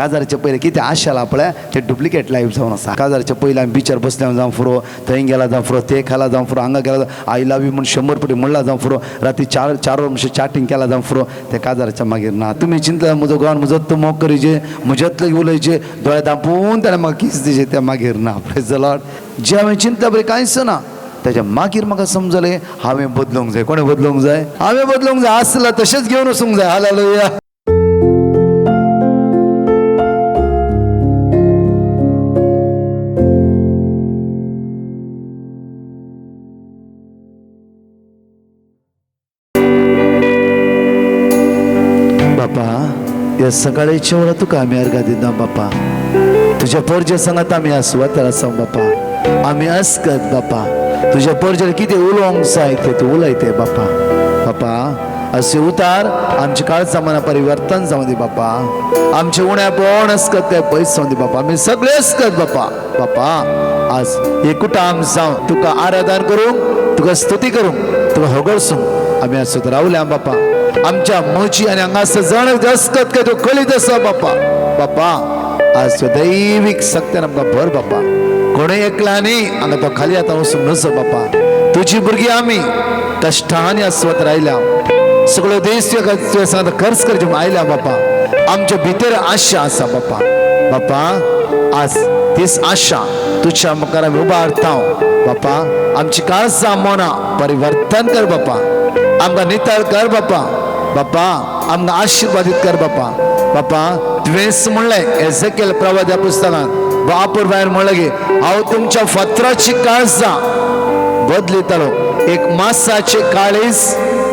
काजाराच्या पयलीं कितें आसलें पळय ते डुप्लिकेट लायफ जावन आसा. काजाराच्या पयलीं आमी बिचार बसले जावं फुरो, थंय गेला जावं फुरो, ते खाला जावं फुरो, हांगा गेला आय लव यू म्हूण 100 फावटी म्हणला जावं फुरो, राती चार वरांशी चॅटिंग केला जावं फुरो, ते काजाराच्या मागीर ना. तुमी चिंतला म्हजो गोवन म्हजोत मोग करीचे, म्हज्यातले उलयचे, दोळे धांपून ताणें म्हाका किस दिचे, ते मागीर ना. Praise the Lord. जे हांवें चिंतला बरें कांयच ना, त्याच्या मागीर म्हाका समजलें हांवें बदलूंक जाय. कोणें बदलूंक जाय? हांवें बदलूंक जाय. आसला तशेंच घेवन वचूंक जाय. हालेलुया. बापा, या सकाळीच्या वेळा तुका आमी अर्घा दिना बापा. तुझ्या पोरजे सांगात आमी आसवातार आसा बापा. आमी आसकत बापा. तुझ्या पोरजेर कितें उलोवंक जाय तें तूं उलयते बापा. बापा, असे उतार आमच्या काळचा मना परिवर्तन जावं दी बापा. आमचे उण्या बोण आसकत काय पयस जावं दी बापा. आमी सगळे आसकत बापा. बापा, आज एकूटाम जावं तुका आराधन करूंक, तुका स्तुती करूंक, तुका होगळसूंक आमी आसत रावल्या बापा. आमच्या म्हजी आनी हांगासर जण आसकत काय तूं कळीत आसा बापा. बापा, आज तो दैवीक सत्यान आमकां भर बापा. कोणें एकला न्ही, हांगा तो खाली आतां वचूंक नसो बापा. तुजी भुरगीं आमी कश्टांनी आसवत रायल्या. सगळो देश तुवें सांगता खर्च करचे म्हूण आयल्या बापा. आमच्या भितर आशा आसा बापा. बापा, आज तीच आशा तुज्या मुखार आमी उबारता बापा. आमची काळजां मना परिवर्तन कर बापा. आमकां नितळ कर बापा. बापा, आमकां आशिर्वादीत कर बापा. बापा, तुवेंच म्हणलें एझेकियेल प्रवाद ह्या पुस्तकांत बापूर भायर म्हणलें की हांव तुमच्या फातराची काळजां बदलितलो. एक मासाचे काळीज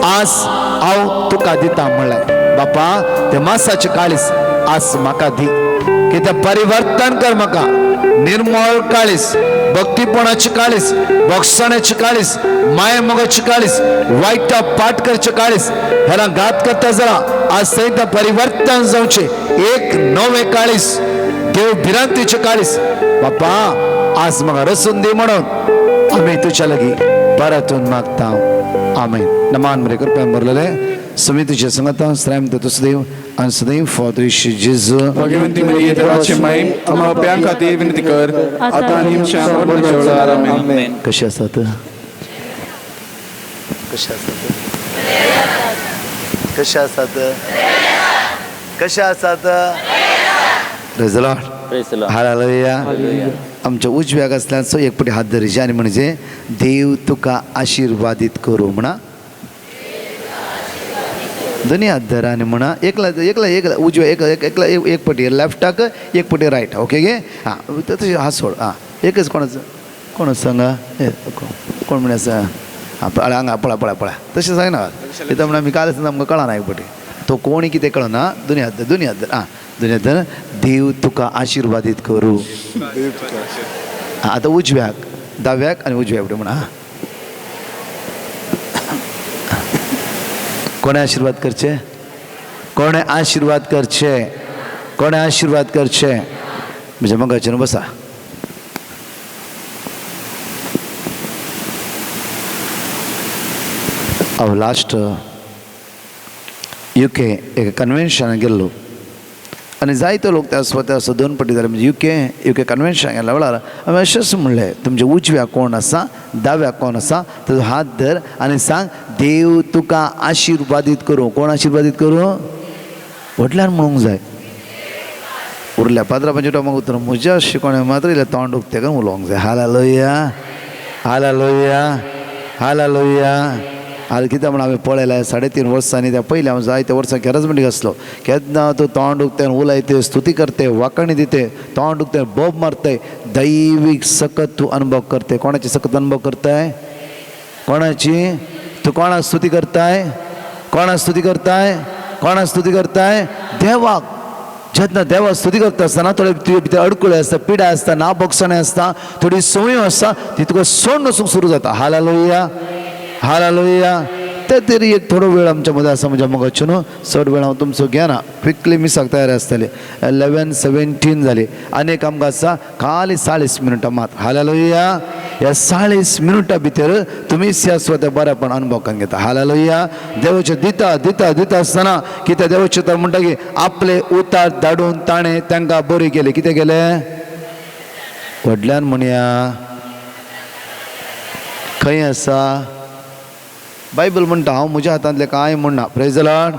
आज हांव तुका दिता म्हणलें. बापा, ते मासाचे काळीज आज म्हाका दी. कितें परिवर्तन कर म्हाका. निर्मळ काळीज, भक्तीपणाची काळीज, भक्षणाची काळीज, माये मोगाची काळीज, वायटा पाठ करचे काळीज, ह्याला घात करता जाल्यार आज सहित परिवर्तन जावचे. एक नवे काळीज, देव भिरांतीचे काळीज बापा आज म्हाका रसून दी म्हणून आमी तुज्या लागीं परतून मागता. आमेन. नमान बरें करपा बरलेले समितीचे संगता श्राम तो सदैव आणि सदैव फादर जेजू भगवंती मरिये देवाचे माई आम्हा प्यां खातीर विनंती कर आता आनी आमच्या मरणाच्या वेळार. आमेन. कशें आसात? कशें आसात? कशें आसात? कशें आसात? Praise the Lord. हालेलुया. आमच्या उजव्याक आसल्याचो एक पटी हात धरचे आनी म्हणजे देव तुका आशिर्वादीत करूं म्हणा. दोनी हात धरा आनी म्हणा. एकला एकला एकला उजव्या एकला एक पटी लेफ्टाक एक पटी रायट. ओके गे. हां, तशें हात सोड. हां, एकच कोणाचं कोण सांगा कोण म्हणे आसा. हां, पळय हांगा पळय पळय पळय तशें जायना. येता म्हणून आमी काल आमकां कळना एक पटी तो कोणी कितें कळना. दोनी हात धर. हां, दोनी हात धर. देव तुका आशिर्वादीत करूं. आतां उजव्याक दाव्याक आनी उजव्या पटी म्हणा. कोणे आशीर्वाद करचे? कोणे आशीर्वाद करचे? कोणे आशीर्वाद करचे? म्हणजे मग बसा. हांव लास्ट UK एक कन्वेन्शनाक गेल्लो आनी जायतो लोक त्या स्वता असो 2 पटी जाले. म्हणजे UK कन्वेन्शनाक गेल्या वेळार हांवें अशेंच म्हणलें तुमचे उजव्या कोण आसा दाव्या कोण आसा ताजो हात धर आनी सांग देव तुका आशिर्वादीत करूं. कोण आशिर्वादीत करूं? व्हडल्यान म्हणूंक जाय. उरल्या 15-25 टोमाक उतर म्हज्या शिकोणे मात्र इल्लें तोंड उक्तें करून उलोवंक जाय. हालेलुया. हालेलुया. हालेलुया. आज कितें म्हण हांवें पळयलें 3.5 वर्सांनी त्या पयलीं हांव जायत्या वर्सां कॅरिझमॅटीक आसलो. केन्ना तूं तोंड उक्तें उलयते स्तुती करते वाकणी दिते तोंड उक्तें बोब मारते दैवीक सकत तूं अनुभव करते. कोणाची सकत अनुभव करताय? कोणाची? तूं कोणाक स्तुती करताय? कोणाक स्तुती करताय? कोणाक स्तुती करताय? देवाक. जेन्ना देवा स्तुती करता आसतना थोडे तुजे भितर अडकुळे आसता पिडा आसता नाबोगसणे आसता थोडी संवयो आसता ती तुका सोडून वचूंक सुरू जाता. हालेलुया. हालेलुया. ते तरी एक थोडो वेळ आमच्या मदीं आसा म्हज्या मोगाच्यो न्हू. चड वेळ हांव तुमचो घेना. क्विकली मिसाक तयार आसतले. 11:17 जाली. आनी एक आमकां आसा खाली 40 मिनटां मात. हालेलुया. ह्या 40 मिनिटां भितर तुमी शाश्वत बरेपण अनुभव करून घेता. हालेलुया. देवाचे दिता दिता दिता आसतना कितें देवाचे तर म्हणटा की आपले उतार धाडून ताणें तांकां बरी केली. कितें केलें? व्हडल्यान म्हणया खंय आसा? बायबल म्हणटा हांव म्हज्या हातांतले कांय म्हणना. Praise the Lord.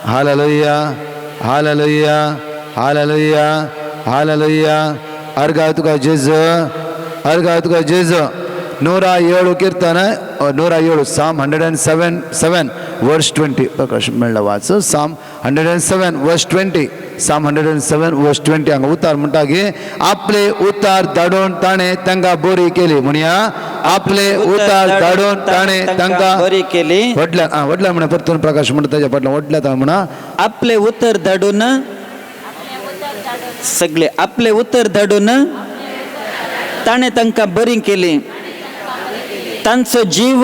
Hallelujah hallelujah hallelujah hallelujah. अर्गा तुका जेजू, अर्गा तुका जेजू. 107 कीर्तन 107 Psalm 107 verse 20. प्रकाश मेळ्ळा वाच. Psalm 107 verse 20. Psalm 107 verse 20 हांगा उतार म्हणटा की आपले उतार धाडून ताणें तांकां बरी केली. म्हणया आपले उतार धाडून ताणें तांकां बरी केली. वडल्या म्हणा परतून प्रकाश म्हणटा ताच्या फाटल्यान वडल्या म्हणा आपले उतर धाडून सगळे आपले उतर धाडून ताणे तांकां बरी केली. तांचो जीव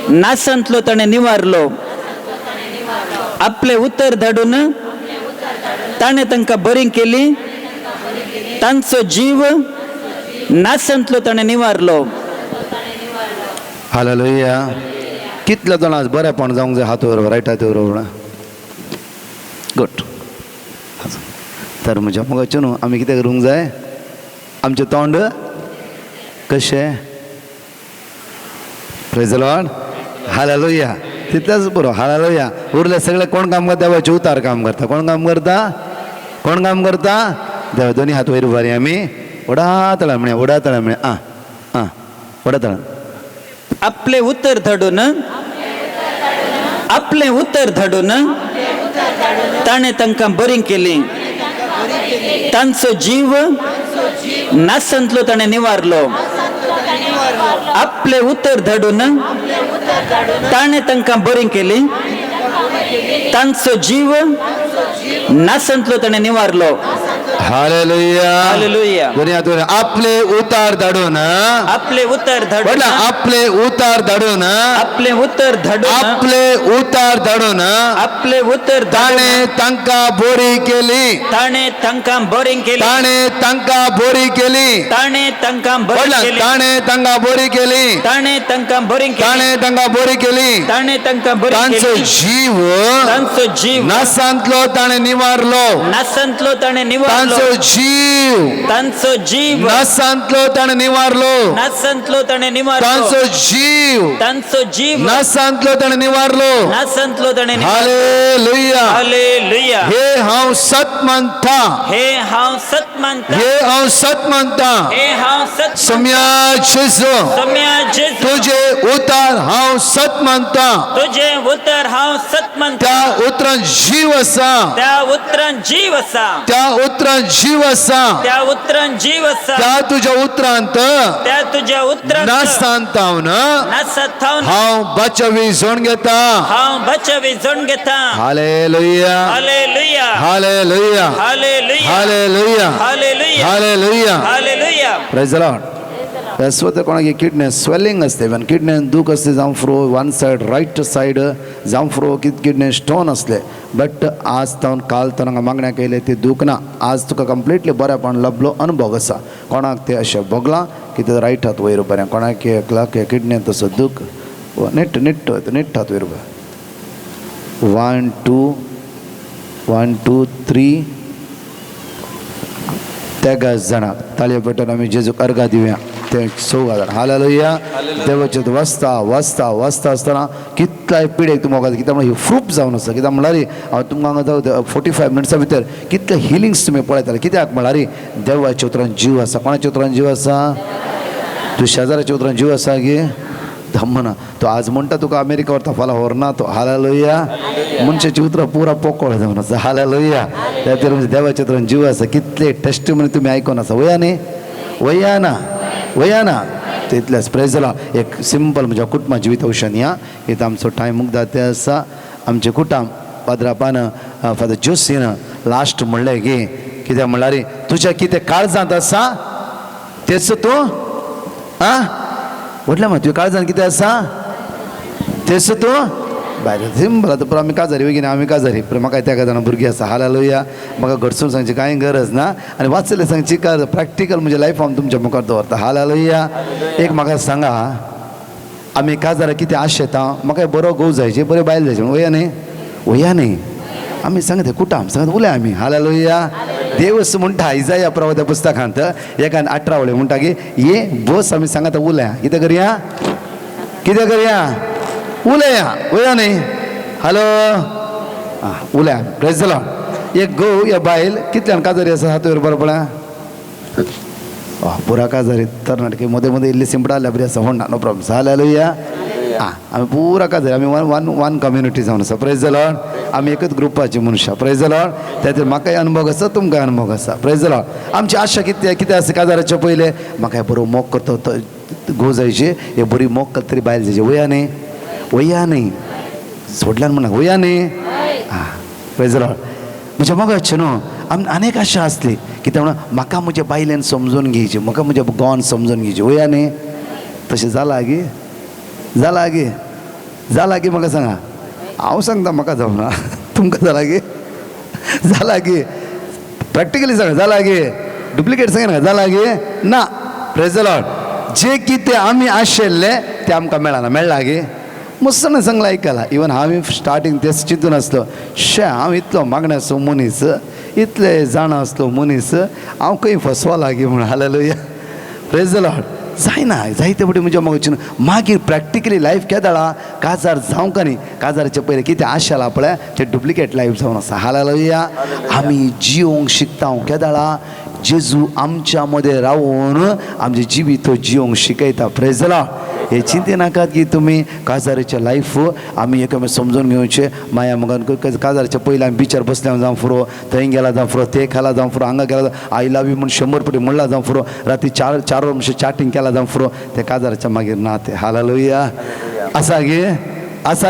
नासांतलो ताणे निवारलो. आपले उतर धाडून ताणे तांकां बरी केली. तांचो जीव नासांतलो ताणे निवारलो. हालेलुया. कितले जाण आज बरेपण जावंक जाय? हात वयर रायट हात वयर. गुड. तर म्हज्या मोगाचें न्हू आमी कितें करूंक जाय? आमचें तोंड कशें? Praise the Lord. हालेलुया. तितलेंच पुरो. हालेलुया. उरले सगळे कोण काम करता? देवाचे उतार काम करता. कोण काम करता? कोण काम करता? देवा. दोनी हात वयर उबारी आमी ओडातळा म्हणे ओडातळा म्हणे ओडातळा. आपले उतर धाडून आपले उतर धाडून ताणे तांकां बरी केली. तांचो जीव नासांतलो ताणे निवारलो. आपले उतर धाडून ताणे तांकां बरी केली. तांचो जीव नासांतलो ताणे निवारलो. Hallelujah hallelujah. दोनी हात वयर. आपले उतार धाडून आपले उतर धाडून आपले उतार धाडून आपले उतर धाडून आपले उतार धाडून आपले उतर ताणे तांकां बरी केली. ताणे तांकां बरी केली. ताणे तांकां बरी केली. ताणे तांकां बरी केली. ताणे तांकां बरी केली. ताणे तांकां बरी केली. ताणे तांकां बरी केली. ताणे तांकां बरी तांचो केली. जीव तांचो जीव नासांतलो ताणे निवारलो. नासांतलो ताणे निवारलो. तांचो जीव तांचो जीव नासांतलो ताणे निवारलो. नासांतलो ताणे निवारलो. तांचो जीव तांचो जीव नासांतलो ताणे निवारलो. नासांतलो ताणे निवारलो. हालेलुया. हालेलुया. हे हांव सत म्हणटा. हे हांव सत मानता. हे हांव सत म्हणटा. हे हांव सत सम्या जेजू सम्या जेजू. तुझे उतार हांव सत म्हणटा. तुझे उतर हांव सत मानता. त्या उतरांत जीव आसा. त्या उतरांत जीव आसा. त्या उतरांत जीव आसा. त्या उतरांत जीव आसा. त्या तुझ्या उतरांत त्या तुझ्या उतरांत नासतावन नासत थावन हांव बचावी जोण घेता. हांव बचावी जोण घेता. Hallelujah hallelujah. Hallelujah hallelujah. Hallelujah hallelujah. Hallelujah. Hallelujah. Praise the Lord. स्वतः कोणागे किडनी स्वेलिंग असते पण किडनी दूख असते जावं फ्रो वन सायड रायट सायड जावं फ्रो किडनी स्टोन असले बट आज तावन काल तांकां मागण्या केले ते दूख ना. आज तुका कंप्लिटली बरेपण लबलो अनुभव आसा. कोणाक ते अशें भोगलां की ते रायट हात वयर बरें कोणाक एकलाक किडनी तसो दूख नीट नीट नीट हात वयर बरें 1 2 1 2 3 तेगा जाणां ताळयो पेटोवन आमी जेजूक अर्घा दिवया. ते 4,000 हालेलुया. देवाचे वाचता वाचता वाचता आसतना कितल्याय पिडेक तुमकां वखद कित्याक म्हळ्यार फ्रूप जावन आसा. कित्याक म्हळ्यार हांव तुमकां हांगा 45 मिनट्सा भितर कितले हिलिंग्स तुमी पळयताले. कित्याक म्हळ्यार देवाच्या उतरांत जीव आसा. कोणाच्या उतरांत जीव आसा? तूं शेजाऱ्याच्या उतरांत जीव आसा गे धम्मना. तो आज म्हणटा तुका अमेरिका व्हरता फाल्यां व्हरना तो. हालेलुया. मनशाची उतरां पुरा पोकळ जावन आसा. हालेलुया. त्या खातीर देवाच्या उतरांत जीव आसा. कितले टेस्ट म्हण तुमी आयकोन आसा. वया न्ही वया ना वया ना तितलेंच. Praise the Lord. एक सिंपल म्हज्या कुटुंबा जिवीत औषध या इथं आमचो टायम मुग्दा ते आसा. आमचे कुटुंब पाद्रापान फादर जोसीन लास्ट म्हणलें की कित्याक म्हणल्यार तुज्या कितें काळजांत आसा तेच तूं व्हडलें म्हण तुज्या काळजांत कितें आसा तेच तूं भायर सिंपल आतां पुरो आमी काजारी बेगीन आमी काजारी पूण म्हाका त्या जाणां भुरगीं आसा हालालुया म्हाका घडसून सांगची कांय गरज ना आनी वाचले सांगची कर प्रॅक्टिकल म्हणजे लायफ हांव तुमच्या मुखार दवरता हालालुया एक म्हाका सांगा आमी काजारां कितें आशेता म्हाका बरो घोव जायचे बरे बायल जायचे वया न्ही आमी सांगता कुटाम सांगता उलय आमी हालालुया देवस म्हणटा आयजाया प्रवाद पुस्तकांत एकान 18 वळे म्हणटा की ये बस आमी सांगता उलया कितें करया उलया वया न्ही हॅलो आं उलया प्रेज द लॉर्ड एक घोव या बायल कितल्यान काजारी आसा हातूर बरो पळय पुरा काजारी तरणाटकी मदें मदें इल्ली सिंपडा आल्या बरी आसा म्हणना नो प्रॉब्लम हालेलुया आं आमी पुरा काजारी आमी वन कम्युनिटी जावन आसा प्रेज द लॉर्ड आमी एकच ग्रुपाची मनशां प्रेज द लॉर्ड त्या म्हाकाय अनुभव आसा तुमकांय अनुभव आसा प्रेज द लॉर्ड आमची आशा कितें आसा काजाराचे पयले म्हाका बरो मोग करता घोव जायचे हे बरी मोग करता तरी बायल जायचे वया न्ही सोडल्यान म्हणा वया न्ही आं प्रेज द लॉर्ड म्हज्या मोगाचे न्हू अनेक आशा आसली कित्याक म्हणून म्हाका म्हज्या बायलेन समजून घेवची म्हाका म्हज्या घोवान समजून घेवची वया न्ही तशें जाला गी म्हाका सांगा हांव सांगता म्हाका जावना तुमकां जाला गी प्रॅक्टिकली सांगा जाला गी डुप्लिकेट सांगना जाला गी ना प्रेज द लॉर्ड जे कितें आमी आशिल्ले तें आमकां मेळ्ळां गी मुसण सांगला आयकला इवन हांवें स्टार्टींग तें चिंतून आसलो हांव इतलो मागण्याचो मनीस इतले जाणा आसलो मनीस हांव खंय फसवाला गे म्हूण हालेलुया प्रेज द लॉर्ड जायना जायते फावटी म्हज्या मोगाची मागीर प्रॅक्टिकली लायफ केदाळा काजार जावंक न्ही काजाराचे पयलीं कितें आशिल्लें पळय तें डुप्लिकेट लायफ जावन आसा हालेलुया आमी जिवंक शिकता केदाळा जेजू आमच्या मध्ये रावून आमचे जिवीत तो जिवंक शिकयता प्रेज द लॉर्ड हे चिंते नाकात की तुमी काजाराचें लायफ आमी एकामेक समजून घेवचें माया मोगान काजाराच्या पयलीं आमी बिचार बसल्या जावं फुरो थंय गेला जावं फुरो ते खाला जावं फुरो हांगा गेला आय लव यू म्हूण 100 फावटी म्हणला जावं फुरो राती चार वरांचे चॅटिंग केला जावं फुरो ते काजाराच्या मागीर ना ते हालेलुया आसा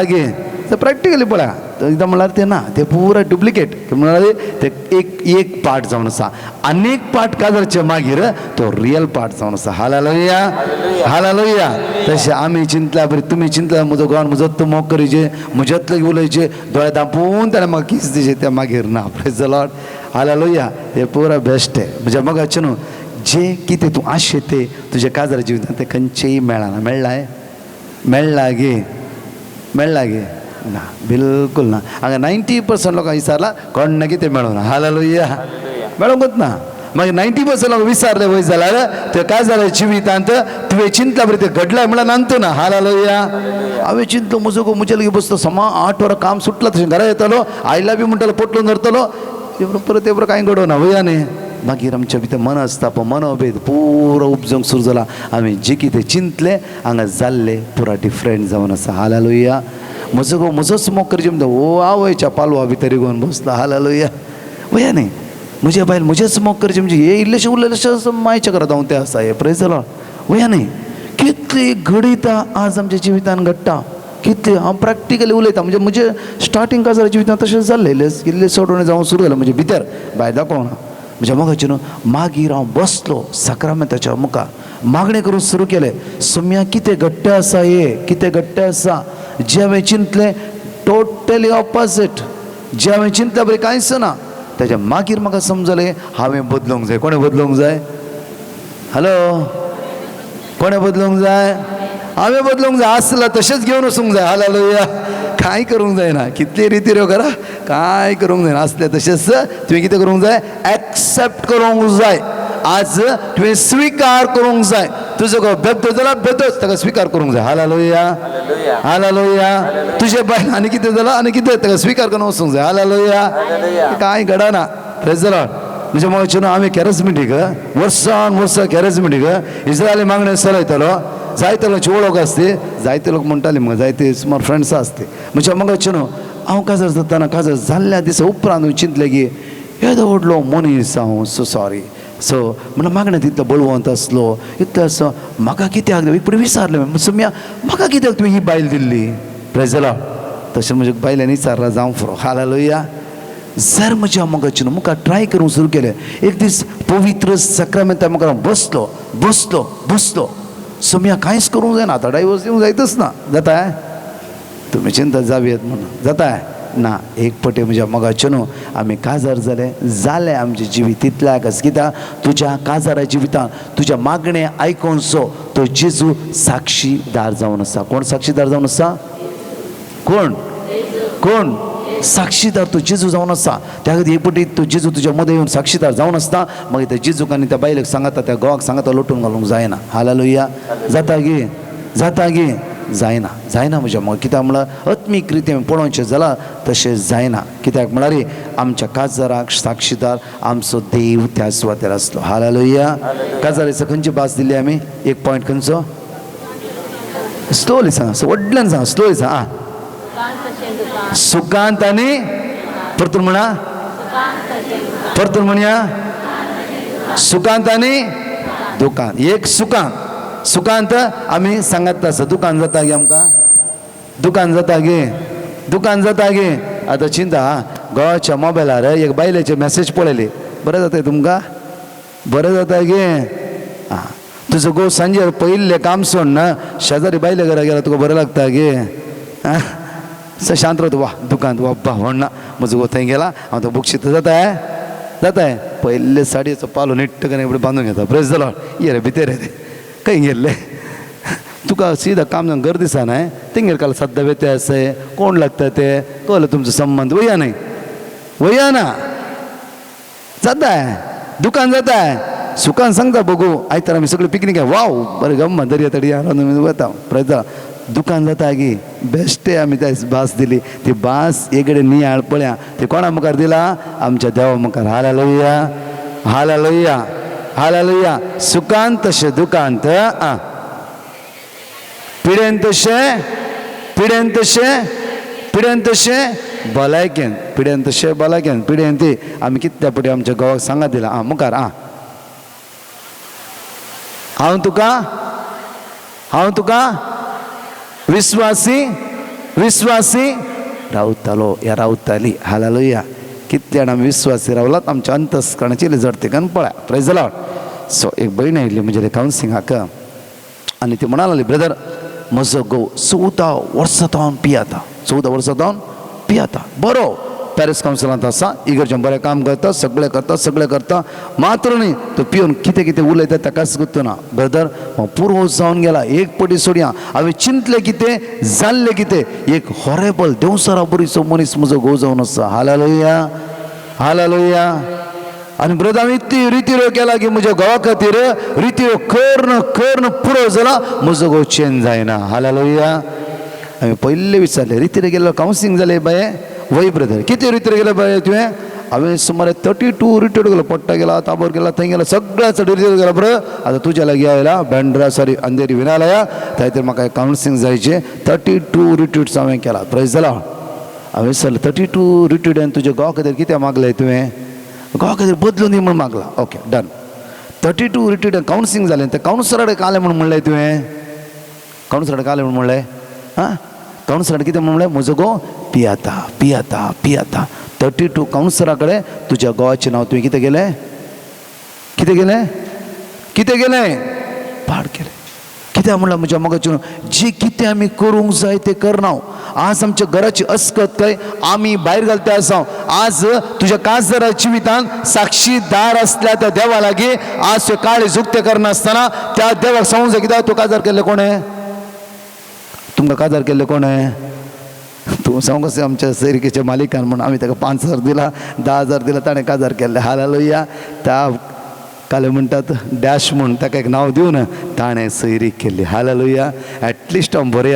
गे ते प्रॅक्टिकली पळया एकदां म्हणल्यार ते ना ते पुरा डुप्लिकेट म्हणल्यार ते एक पार्ट जावन आसा अनेक पार्ट काजाराचे मागीर तो रियल पार्ट जावन आसा हालेलुया तशें आमी चिंतल्या बरी तुमी चिंतल्या म्हजो घोवान म्हजो मोग करीचे म्हज्यातले उलयचे दोळे धांपून ताणें म्हाका किस दिचे ते मागीर ना प्रेज द लॉर्ड हालेलुया हे पुरा बेस्ट आहे म्हज्या मोगाचें न्हू जे कितें तूं आशे ते तुज्या काजारा जिवितांत ते खंयचेय मेळना मेळ्ळा गे ना बिलकुल ना हांगा 90% लोकांक विचारला कोण कितें मेळूना हालेलुया मेळोंकूच ना मागीर 90% लोक विचारले वय जाल्यार ते काजारा जिवितांत तुवें चिंतला बरें तें घडलां म्हळ्यार नांतू ना हालेलुया हांवें चिंतलो म्हजो घोव म्हजे लागीं बसलो 8 वरां काम सुटलां तशें घरा येतालो आय लव यू म्हणटालो पोटलून धरतलो परत ते कांय घडोवना वया न्ही मागीर आमच्या भितर मन आसता पळय मनोभेद पुरो उपजोंक सुरू जाला हांवें जे कितें चिंतलें हांगा जाल्लें पुरा डिफरंट जावन आसा हालेलुया म्हजो घोव म्हजोच मोग करचे म्हणटा ओ आवयच्या पालवा भितर घेवन बसला हालेलुया वया न्ही म्हज्या बायल म्हजेच मोग करचे म्हणजे हे इल्लेशें उरलेलेशें मायच्या घरांत हांव तें आसा हे प्रेज द लॉर्ड वया न्ही कितली घडीता आज आमच्या जिवितान घडटा कितले हांव प्रॅक्टिकली उलयता म्हणजे म्हजे स्टार्टींग काजारा जिवितांत तशें जाल्लें इल्ले सोडवणें जावं सुरू जालें म्हणजे भितर भायर दाखोवना म्हज्या मोगाचें न्हू मागीर हांव बसलो सक्रामेंताच्या मुखार मागणी करूंक सुरू केलें सोम्या कितें घडटें आसा कितें घडटें आसा जें हांवें चिंतलें टोटली ऑपोजीट जें हांवें चिंतलें बरें कांयच ना तेज्या मागीर म्हाका समजलें हांवें बदलूंक जाय कोणें बदलूंक जाय हॅलो कोणें बदलूंक जाय हांवें बदलूंक जाय आसला तशेंच घेवन वचूंक जाय हालेलुया कांय करूंक जायना कितली रिती ऱ्यो करा कांय करूंक जायना आसलें तशेंच तुवें कितें करूंक जाय एक्सेप्ट करूंक जाय आज तुवें स्विकार करूंक जाय तुजो घोव बेबदो जाल्यार बेबदोच ताका स्विकार करूंक जाय हालेलुया तुजे बायल आनी कितें जालां आनी कितें ताका स्विकार करून वचूंक जाय हालेलुया कांय घडना प्रेज द लॉर्ड म्हणजे मग आम्ही कॅरिझमॅटीक वर्सान वर्सां कॅरिझमॅटीक इस्रायली मागणे चलयतालो जायते लोकांची वळख आसते जायते लोक म्हणटाले मग जायते सुमार फ्रेंड्सां आसते म्हणजे मग हांव काजार जाताना काजार जाल्ल्या दिसा उपरांत चिंतलें की येदो व्हडलो मनीस हांव सो सॉरी सो म्हणल्यार मागणें तितलो बळवंत आसलो इतलो असो म्हाका कित्याक फुडें विचारलें सुम्या म्हाका कित्याक तुवें ही बायल दिल्ली प्रेज द लॉर्ड तशें म्हज्या बायलांनी विचारला जावं फुरो हालेलुया जर म्हज्या मोगाची न्हू मुखार ट्राय करूंक सुरू केलें एक दीस पवित्र सक्रामेंता मुखार बसलो सोम्या कांयच करूंक जायना आतां डायवोर्स दिवंक जायतच ना जाता तुम्ही चिंता जावीत म्हणून जाताय ना एक पटे म्हज्या मोगाचे न्हू आमी काजार जाले आमचे जिवीत तितल्या कस कित्याक तुज्या काजारा जिवितांत तुज्या मागणे आयकोनसो तो जेजू साक्षीदार जावन आसा. कोण साक्षीदार जावन आसा? कोण कोण साक्षीदार तो जेजू जावन आसा. त्या खातीर एक पटी तो जेजू तुज्या मदें येवन साक्षीदार जावन आसता. मागीर त्या जेजूक आनी त्या बायलेक सांगता त्या घोवाक सांगता लोटून घालूंक जायना. हालेलुया. जाता गे जायना म्हज्या मग कित्याक म्हळ्यार आत्मीक रितीन पळोवचें जाल्यार तशें जायना. कित्याक म्हळ्यार आमच्या काजाराक साक्षीदार आमचो देव त्या सुवातेर आसलो. हालेलुया. काजाराचो खंयची भास दिली आमी? एक पॉयंट खंयचो? स्लोली सांग, व्हडल्यान सांग, स्लोली सांग. सुकांत आनी परतून म्हणया सुकांत आनी दुकान. एक सुकांत आमी सांगत आसा. दुकान जाता गे आमकां? दुकान जाता गे. आतां चिंता घोवाच्या मोबायलार एक बायलेचे मॅसेज पळयले. बरें जाता तुमकां? बरें जाता गे. आं तुजो घोव सांजे पयले काम सोड ना शेजारी बायले घरा गेला तुका बरें लागता गे. आं शांत रावता. वा दुकान वा बा व्हडना म्हजो घोव थंय गेला हांव तो बुकशीत जाताय पयले साडयेचो पालो निट्ट करून बांदून घेता. Praise the Lord. ये रे भितर रे खंय गेल्ले तुका सीधा काम जावन घर दिसा न्हय. तेंगेर काल सद्दां वेते आसाय कोण लागता ते कळलं तुमचो संबंध वया न्हय वया ना जाताय. दुकान जाताय. सुकान सांगता बघू आयतार आमी सगळे पिकनीक वाव बरें गम्मत दर्या तडी वता. Praise the Lord. दुकान जाता गी बेश्टे आमी त्या भास दिली. ती भास एकडे नियाळ पळया ती कोणा मुखार दिला? आमच्या देवा मुखार. हालेलुया. सुकांत तशें दुकांत. पिडेन तशें भलायकेन. पिडेन ती आमी कित्या पटी आमच्या घोवाक सांगात दिला. मुखार. हांव तुका विश्वासी रावतालो या रावताली. हालेलुया. कितले जाण आमी विश्वासी रावलात आमच्या अंतस्करणाची जडतेकान पळया. Praise the Lord. सो एक भयण आयिल्ली म्हजे कावन्सिलिंगाक आनी ती म्हणा लागली ब्रदर म्हजो घोव 14 वर्सां पियेता. बरो पॅरिस कावन्सिलांत आसा. इगर्जेन बरें काम करता. सगळें करता मात्र न्ही तो पिवन कितें उलयता ताकाच गुर्तना. ब्रदर हांव पुरो जावन गेला. एक पटी सोडया हांवें चिंतलें कितें जाल्लें कितें. एक हॉरेबल देवसारा बरीचो मनीस म्हजो घोव जावन आसा. हालेलुया. आनी ब्रदर हांवें इतली रितीरो केला की म्हज्या घोवा खातीर रितीरो कर्ण पुरो जाला म्हजो घोव चेंज जायना. हालेलुया. हांवें पयले विचारलें रितीरो गेलो कावन्सिलींग जालें बाये? वय ब्रदर कितें रितीरो गेलो बाये तुवें? हांवें सुमारे 32 रितीरो गेलो. पट्टा गेला, ताबोर गेला, थंय गेला, सगळ्याचो रितीरो गेला. बरं आतां तुज्या लागीं आयला बँड्रा अंधेरी विनालया थंय तर म्हाका कावन्सिलींग जायचे. 32 रिट्रीट्स हांवें केला. Praise the Lord. हांवें विचारलें 32 रिट्रीटान तुज्या घोवा खातीर कितें मागलें तुवें? घोवा खातीर बदलून दी म्हूण मागला. Okay done. 32 रिट्रीटान कावन्सिलींग जालें तें कावन्सलराक कालें म्हूण म्हणलें तुवें? कावन्सलराक कालें म्हूण म्हणलें? कावन्सलरान कितें म्हणलें? म्हजो घोव पियेता. 32 कावन्सलरा कडेन तुज्या घोवाचें नांव तुवें कितें केलें? पाड केलें. कित्याक म्हणल्यार म्हज्या मोगाचें जी कितें आमी करूंक जाय तें करना. आज आमच्या घराची अस्कत काय आमी भायर घालता आसा. आज तुज्या काजरा जिवितांत साक्षीदार आसल्या त्या देवा लागीं आज काळी झुकते करनासतना त्या देवाक सांगूंक जाय कित्याक तूं काजार केल्लें कोणें? तुमकां काजार केल्लें कोणें? तूं सांगूंक अशें आमच्या सैरिकेच्या मालिकान म्हणून आमी ताका 5,000 दिला, 10,000 दिला, ताणें काजार केल्लें. हालेलुया. त्या काले म्हणटात डॅश म्हूण ताका एक नांव दिवन ताणें सैरीक केल्ली. हालेलुया. एटलिस्ट हांव बरो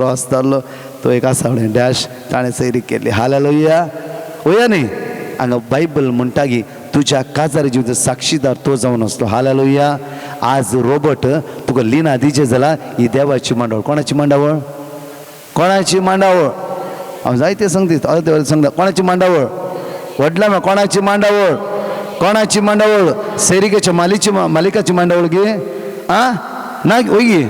आसतालो तो एक आसा डॅश ताणें सैरीक केल्ली. हालेलुया. वया न्ही हांगा बायबल म्हणटा की तुज्या काजार जिवीत साक्षीदार तो जावन आसलो. हालेलुया. आज रोबोट तुका लिना दिजे जाल्यार ही देवाची मांडावळ. कोणाची मांडावळ? हांव जायते सांगता कोणाची मांडावळ? वडला कोणाची मांडावळ? सैरिकेच्या मालिकाची मांडावळ गे? ना गे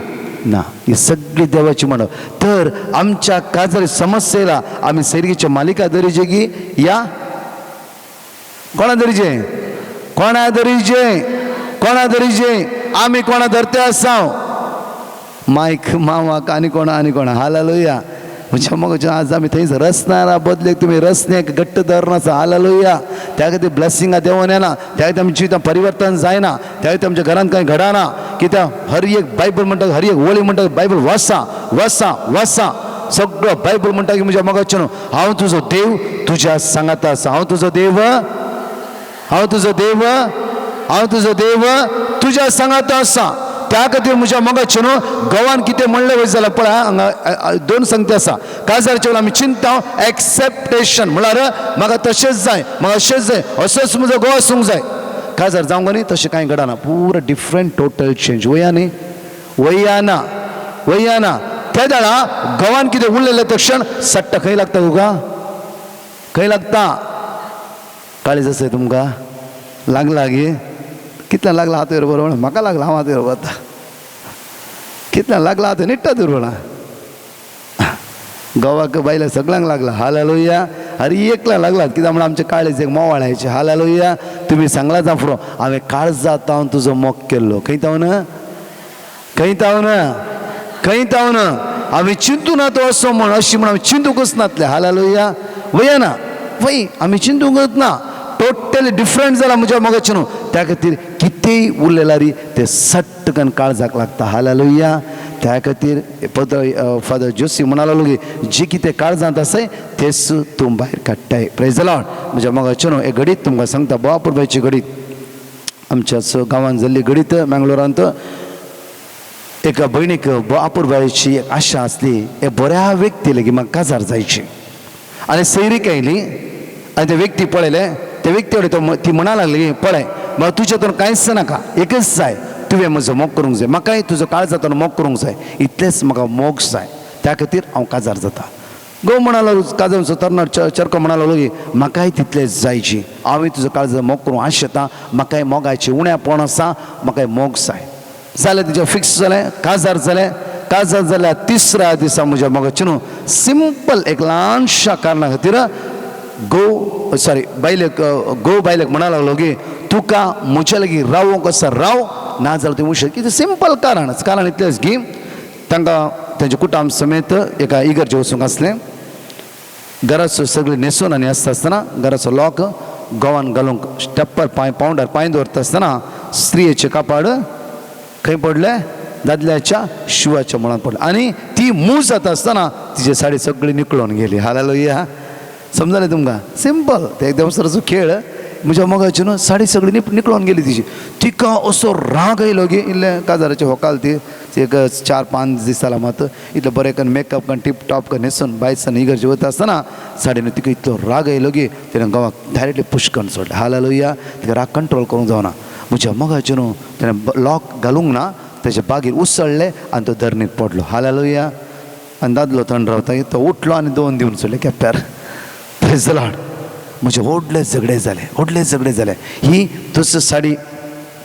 ना. ही सगळी देवाची मांडावळ. तर आमच्या काजारी समस्येला आमी सैरिकेच्या मालिका दरीचे की या कोणा दरीचे आमी कोणा धरते आसा? मायक मावाक आनी कोणा. हालेलुया. म्हणजे मग आज आम्ही थंय रचणारा बदलेक तुम्ही रचण्याक घट्ट धरनाचा हालेलुया त्या खातीर ब्लेसिंगा देंवन येना त्या खातीर आमच्या जिवितांत परिवर्तन जायना त्या खातीर आमच्या घरांत कांय घडना कित्याक हर एक बायबल म्हणटा हर एक वळी म्हणटा बायबल वाचा वाचा वाचा सगळं बायबल म्हणटा की म्हज्या मोगाचें हांव तुजो देव तुज्या सांगात आसा हांव तुजो देव हांव तुजो देव हांव तुजो देव तुज्या सांगात आसा त्या खातीर म्हज्या मोगाचें गवान कितें म्हणलें वयत जाल्यार पळय हांगा 2 संगती आसा काजारचे आमी चिंता एक्सेप्टेशन म्हळ्यार म्हाका तशेंच जाय म्हाका अशेंच जाय असोच म्हजो घोव आसूंक जाय काजार जावंक न्ही तशें कांय घडना पुरो डिफरंट टोटल चेंज वया न्ही वया त्या दाळा गवान कितें उरलेलें तें क्षण सट्ट खंय लागता तुका खंय लागता काळीज आसा तुमकां लागला गे कितल्या लागला हात बरोबर म्हाका लागला हांव हात बरोबर कितल्या लागला हात निट्टा बरोबर गवाक बायल्या सगळ्यांक लागला हालेलुया अरे एकला लागला कित्याक म्हण आमचे काळीज एक मोवाळायचे हालेलुया तुमी सांगला जाफरो हांवें काळजांत हांव तुजो मोग केल्लो खंय तावन आमी चिंतू ना तो असो म्हण अशी म्हण आमी चिंतूकच नातले हालेलुया वया ना वय आमी चिंतूंकच ना टोटली डिफरंट जाला म्हज्या मोगाचें न्हू त्या खातीर कितेंय उरलेला री ते सट्ट करून काळजाक लागता हालेलुया त्या खातीर फादर जोशी म्हणालो लोगी जे कितें काळजांत आसाय तेच तूं भायर काडटाय प्रेज द लॉर्ड म्हज्या मोगाचें न्हू एक घडीत तुमकां सांगता बोवापुरबायची घडीत आमच्याच गांवांत जाल्ली घडीत मंगळुरांत एका भयणीक बोवापुरबायची एक आशा आसली एक बऱ्या व्यक्ती लेगीत म्हाका काजार जायची आनी सैरीक आयली आनी ते व्यक्ती पळयले त्या व्यक्ती कडेन ती म्हणा लागली पळय म्हाका तुजे तर कांयच नाका एकच जाय तुवें म्हजो मोग करूंक जाय म्हाकाय तुजो काळजांतलो मोग करूंक जाय इतलेंच म्हाका मोग जाय त्या खातीर हांव काजार जाता गो म्हणालो काजांचो तरणाटो चरको म्हणालो लोगी म्हाकाय तितलेंच जायची हांवें तुजो काळजाचो मोग करूंक आशेता म्हाकाय मोगाची उण्यापण आसा म्हाकाय मोग जाय जालें तिचें फिक्स जालें काजार जाल्या तिसऱ्या दिसा म्हज्या मोगाचें न्हू सिंपल एक ल्हानशा कारणां खातीर बायलेक म्हणा लागलो की तुका म्हज्या लागीं रावूंक आसा राव ना जाल्यार तुवें उशें कितें सिंपल कारण इतलेंच की तांकां तेंचे कुटुंब समेत एका इगर्जे वचूंक आसलें घराचो सगळें न्हेसून आनी आसता आसतना घराचो लॉक गोवान घालूंक स्टेप्पर पावंडार पांय दवरता आसतना स्त्रियेचें कापड खंय पडलें दादल्याच्या शिवाच्या मुळांत पडलें आनी ती मूज जाता आसतना तिची साडी सगळी निकळून गेली हालेलुया समजलें तुमकां सिंपल ते एकदम सरसो खेळ म्हज्या मोगाची न्हू साडी सगळी निकळून गेली तिची तिका असो राग येयलो गे इल्लें काजाराचे व्हंकाल ती एक 4-5 दीस जाला मात इतलें बरें करून मेकअप करून टीप टॉप करून न्हेसून बायसान इगर्जे वता आसतना साडीन तिका इतलो राग येयलो गे तेणें गांवाक डायरेक्टली पुश करून सोडलें हालेलुया तिका राग कंट्रोल करूंक जावना म्हज्या मोगाचें न्हू तेणें लॉक घालूंक ना तेजे बागेर उसळ्ळें आनी तो धरणीक पडलो हालेलुया आनी दादलो थंड रावता तो उठलो आनी 2 दिवन सोडले केप्यार प्रेज द लॉर्ड म्हजे व्हडले झगडे जाले ही तस साडी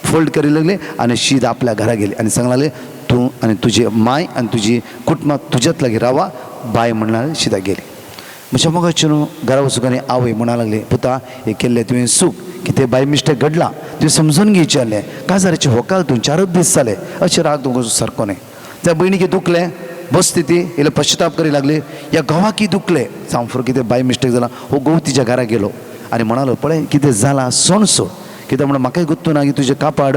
फोल्ड करी लागली आनी शीद आपल्या घरा गेली आनी सांगूंक लागली तूं आनी तुजी माय आनी तुजी कुटुंबां तुज्याच लागीं रावा बाय म्हणून शिदा गेली म्हज्या मोगाचें न्हू घरा वचूंक आनी आवय म्हणा लागली पुता हें केल्लें तुवें चूक कितें बाय मिस्टेक घडला तुवें समजून घेवचें आसलें काजाराचें व्हंकाल तूं 4 दीस जाले अशें राग तुका सारको न्ही त्या भयणीक दुखलें बसती ती इल्लो पश्चाताप करी लागली ह्या घोवाकी दुखलें सांफर कितें बाय मिस्टेक जाला हो घोव तिच्या घरा गेलो आनी म्हणालो पळय कितें जाला सोड कित्याक म्हणून म्हाकाय गुत्तू ना की तुजें कापड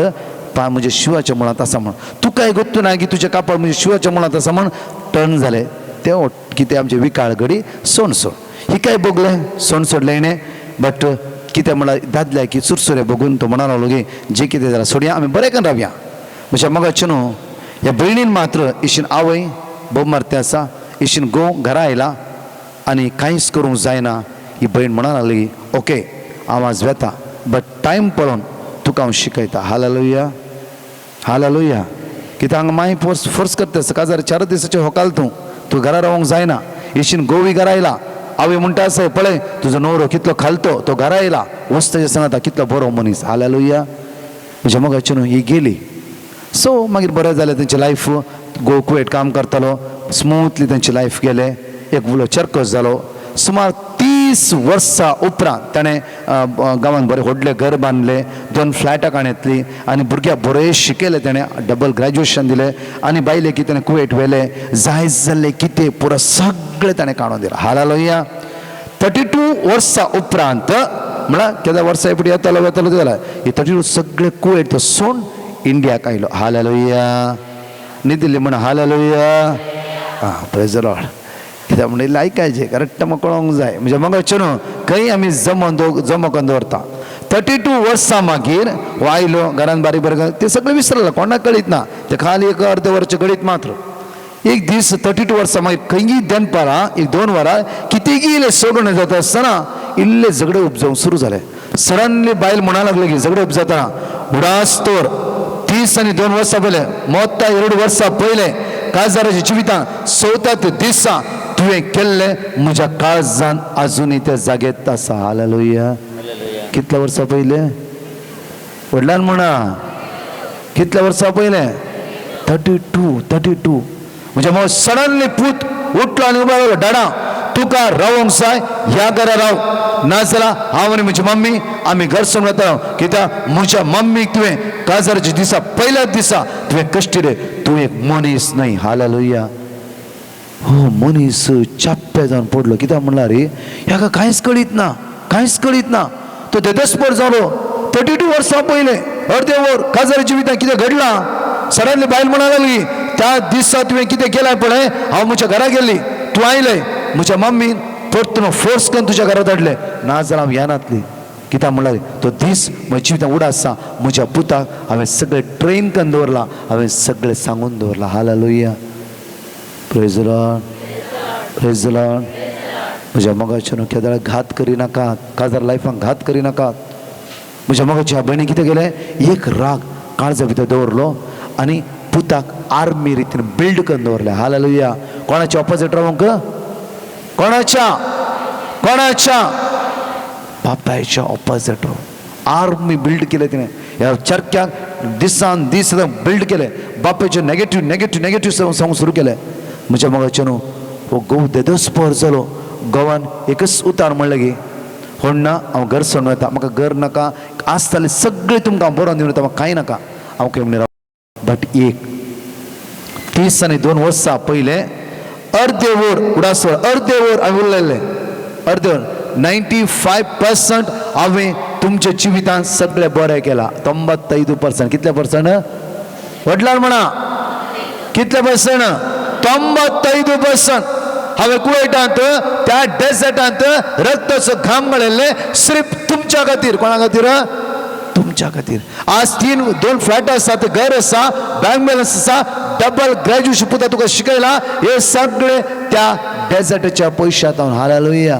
म्हज्या शिवाच्या मुळांत आसा म्हण तुकाय गुत्तू ना की तुजें कापड म्हज्या शिवाच्या मुळांत आसा म्हण टर्न जालें तें कितें आमचें विकाळ घडी सोड ही काय बगलें सोडलें इणें बट कितें म्हळ्यार दादल्या की सुरसुरे बघून तो म्हणा लागलो की जें कितें जालां सोडया आमी बरें करून रावया म्हज्या मोगाचें न्हू ह्या भयणीन मात्र इशीन आवय बोब मारते आसा इशीन घोव घरा आयला आनी कांयच करूंक जायना ही भयण म्हणा लागली ओके हांव आज वेता बट टायम पळोवन तुका हांव शिकयता हालेलुया कित्याक हांगा माय फोर्स करता आसा काजार 4 दिसाचें व्हंकाल तूं घरा रावूंक जायना इशीन घोवी घरा आयला आवय म्हणटा आसय पळय तुजो न्हवरो कितलो खालतो तो घरा आयला वचताचें सांगता कितलो बरो मनीस हालेलुया म्हज्या मोगाचें न्हू ही गेली सो मागीर बरें जालें तेंचें लायफ घोव कुवेट काम करतालो स्मूथली तेंची लायफ गेलें एक उलो चर्कस जालो सुमार 30 30 वर्सां उपरांत ताणें गांवांत बरें व्हडलें घर बांदलें, 2 फ्लॅटां काणयतलीं आनी भुरग्यां बरें शिकयलें ताणें, डबल ग्रॅज्युएशन दिलें आनी बायलेक ताणें कुवेट व्हेलें, जायत जाल्लें कितें पुरो सगळें ताणें काडून दिलें. हालेलुया. 32 वर्सां उपरांत म्हळ्यार केदां वर्सां फुडें येतालो जाल्यार हे 32 सगळे कुवेट तो सोडून इंडियाक आयलो. हालेलुया. न्ही दिल्ली म्हण हालेलुया. Praise the Lord. कित्याक म्हणून लायकायचें करेक्ट म्हाका कळोंक जाय. म्हणजे मगाचे न्हू खंय आमी जमो करून दवरता. 32 वर्सां मागीर हो आयलो, घरान बारीक बारीक ते सगळें विसरलें, कोणाक कळीत ना. ते खाली एक अर्द वर्च कळीत मात्र. एक दीस 32 वर्सां मागीर खंयी दनपारां 1-2 वरां कितें इल्लें सोडून जाता आसतना इल्ले झगडे उपजावंक सुरू जाले. सडनली बायल म्हणा लागले की झगडे उपजाता उडास तोर 30 आनी 2 वर्सां पयलें मोत्ता 2 वर्सां पयलें काळजाराच्या जिवितांत 4थ्या दिसा तुवें केल्लें म्हज्या काळजान आजुनूय त्या जागेत आसा. हालेलुया. कितल्या वर्सां पयलें? व्हडल्यान म्हणा कितल्या वर्सां पयलें? 32. म्हणजे मग सडनली पूत उठलो आनी उबो रावलो. डाडा तुका रावोंक जाय ह्या घरा राव, नाजाल्यार हांव आनी म्हजी मम्मी आमी घर सोडून वता. कित्याक म्हज्या मम्मीक तुवें काळजाराच्या दिसा पयल्याच दिसा तुवें कश्ट दिले. तूं एक मनीस न्हय. हालेलुया. हो मनीस चाप्पे जावन पडलो. कित्याक म्हणल्यार ह्याका कांयच कळीत ना, कांयच कळीत ना. तो देदस्पर जालो. 32 वर्सां पयलें अर्दे वर काळजाराच्या जिवितांत कितें घडलां. सडनली बायल म्हणा लागली त्या दिसा तुवें कितें केलां पळय, हांव म्हज्या घरा गेल्ली, तूं आयलें, म्हज्या मम्मीन परतून फोर्स करून तुज्या घरांत हाडलें, नाजाल्यार हांव येनातली. कित्याक म्हणल्यार तो दीस म्हज्या जिवितांत उडास आसा. म्हज्या पुताक हांवें सगळें ट्रेन करून दवरलां, हांवें सगळें सांगून दवरलां. Hallelujah. Praise the Lord. Praise the Lord. म्हज्या मोगाचे न्हू केदार घात करिनाकात, काजार लायफान घात करिनाकात. म्हज्या मोगाच्या भयणी कितें केलें, एक राग काळजा भितर दवरलो आनी पुताक आर्मी रितीन बिल्ड करून दवरलें. हालेलुया. कोणाच्या ऑपोजीट रावंक? कोणाच्या बापायच्या ऑपोजीट राव. आर्मी बिल्ड केलें तिणें. ह्या चर्चाक दिसान दीस बिल्ड केलें. बापायचे नेगेटिव्ह सांगूंक सुरू केलें. म्हज्या मोगाचे न्हू हो घोव देदस्पर जालो. घोवान एकच उतार म्हणलें की होण ना हांव घर सोडून वता, म्हाका घर नाका, आसतालें सगळें तुमकां हांव बरोवन दिवन वता, म्हाका कांय नाका, हांव खंय म्हणून राव. बट 30 आनी 2 वर्सां पयलें अर्दे वर उडासवर अर्दे वर हांवें उरलेलें. अर्दे वर 95% हांवें तुमच्या जिवितांत सगळें बरें केलां. 95%. कितले पर्संट? वडलां म्हणा कितले पर्संट? 95%. हांवें कुवेटांत त्या डेझर्टांत रक्ताचो घाम घालिल्ले सिर्फ तुमच्या खातीर. कोणा खातीर? तुमच्या खातीर. आज 2 फ्लॅट आसात, घर आसा, बँक बॅलन्स आसा, डबल ग्रॅज्युएशन पुता तुका शिकयला, हे सगळे त्या डेझर्टाच्या पयशांत. हालेलुया.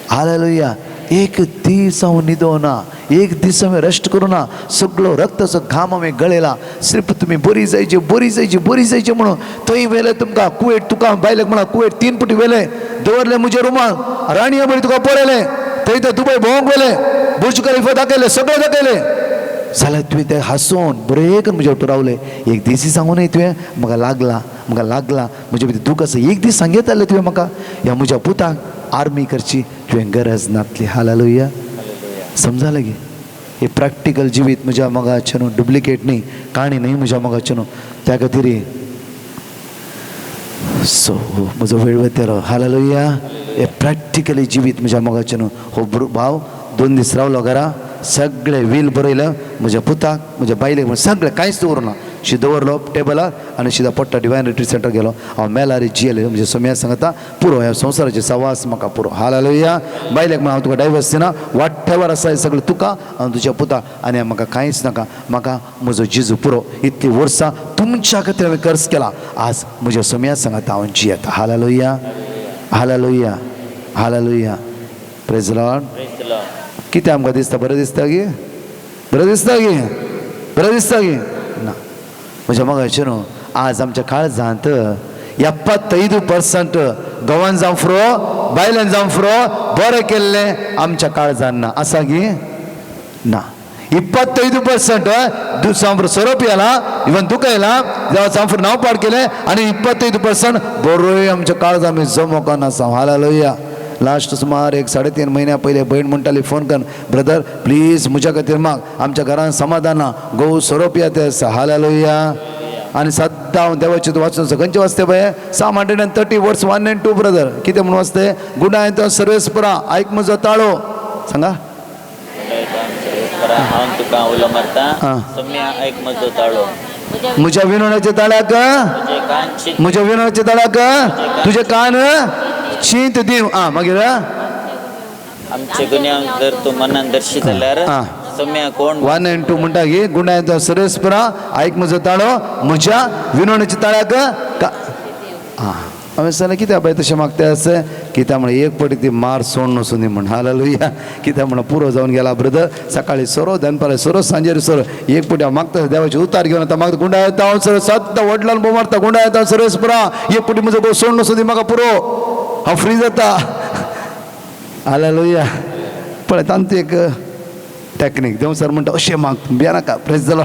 हालेलुया. एक दीस हांव न्हिदो ना, एक दीस हांवें रेस्ट करूं ना, सगळो रक्ताचो घाम हांवें गळयला. सिर्फ तुमी बरी जायची म्हणून थंय व्हेलें तुमकां कुवेट. तुका बायलेक म्हणा कुवेट 3 फावटी व्हेलें, दवरलें म्हज्या रुमान, राणया बरी तुका पळयलें, थंय ते दुबय भोंवूंक व्हेलें, बुर्ज खलिफा दाखयलें, सगळें दाखयलें. जाल्यार तुवें ते हांसून बरें करून म्हजे वांगडा रावलें. एक दीस सांगूं न्हय तुवें म्हाका लागला म्हजे भितर दूख आसा. एक दीस सांगयतालें तुवें म्हाका ह्या म्हज्या पुताक आर्मी करची तुवें गरज नातली. हालेलुया. समजालें गे. हे प्रॅक्टिकल जिवीत म्हज्या मोगाचें न्हू, डुप्लिकेट न्ही, काणी न्ही म्हज्या मोगाचें न्हू. त्या खातीर सो म्हजो वेळ वतेलो. हालेलुया. हे प्रॅक्टिकली जिवीत म्हज्या मोगाचें न्हू. हो भाव 2 दीस रावलो घरा, सगळें वील बरयलं म्हज्या पुताक, म्हज्या बायलेक, सगळें कांयच दवरना. शी दवरलो टेबलार आनी शिदा पडटा डिवायन रिट्रीट सेंटर गेलो. हांव मेलारी जियेलें म्हणजे सोम्या सांगता पुरो ह्या संवसाराचे सवास म्हाका पुरो. हालेलुया. बायलेक म्हण हांव तुका डायवर्स दिना, वॉटेवर आसा हें सगळें तुका आनी तुज्या पुताक, आनी म्हाका कांयच नाका, म्हाका म्हजो जिजू पुरो. इतलीं वर्सां तुमच्या खातीर हांवें कर्ज केला, आज म्हज्या सोम्या सांगता हांव जियेता. Hallelujah. Hallelujah. Hallelujah. Praise the Lord. कितें आमकां दिसता? बरें दिसता गे? बरें दिसता गे? बरें दिसता गे? ना. म्हज्या मोगाचें न्हू आज आमच्या काळजांत 75% घोवान जावं फुरो, बायलान जावं फुरो बरें केल्लें आमच्या काळजान ना. आसा गे? ना. 25% जावं सोरोप येयला, इवन तुका येयला, जावं फुरो नांव पाड केलें, आनी 25% बरोय आमच्या काळजां आमी जमोकान आसा. हालेलुया. लास्ट सुमार 1-3.5 महिन्या पहिले बहीण म्हणटाली फोन करून ब्रदर प्लीज म्हज्या खातीर माग आमच्या घरान समाधान ना गो सोरोप येते आसा हालेलुया आणि सद्दां हांव देवाचे वाचून खंयचे वाचते पळय 630 वर्स 1 and 2 ब्रदर कितें म्हणून वाचते गुणाय तो सर्वेस्परा आयक म्हजो ताळो सांगा हांव तुका उलो मारता हां. सम्या ऐक म्हजो ताळो म्हज्या विनवण्याच्या ताळ्याक तुजे कान शीत म्हज्या विनवण्याच्या ताळ्याक तुझे कान शीत दीव मागीर आमचे गुन्यांक जर तूं मनान दर्शी जाल्यार हां. सम्या कोण 1 and 2 म्हणटा की गुणाय तो सर्वेस्परा आयक म्हजो ताळो म्हज्या विनवण्याच्या ताळ्याक हांवें सांगलें कित्याक बाय तशें मागता आसा कित्याक म्हण एक पटी ती मार सोड नसून दी म्हण हालेलुया कित्याक म्हण पुरो जावन गेला ब्रदर सकाळी सोरो दनपारां सोरो सांजेर सोरो एक पटी हांव मागता देवाचे उतार घेवन येता म्हाका गुंडा येता हांव सर सद्दां वडलान बोव मारता गुंडा येता सर्वेस्परा एक पटी म्हजो गो सोड नसून दी म्हाका पुरो हांव फ्री जाता हालेलुया पळय तांती एक टॅक्नीक देव सर म्हणटा अशें माग भिया नाका प्रेज जालो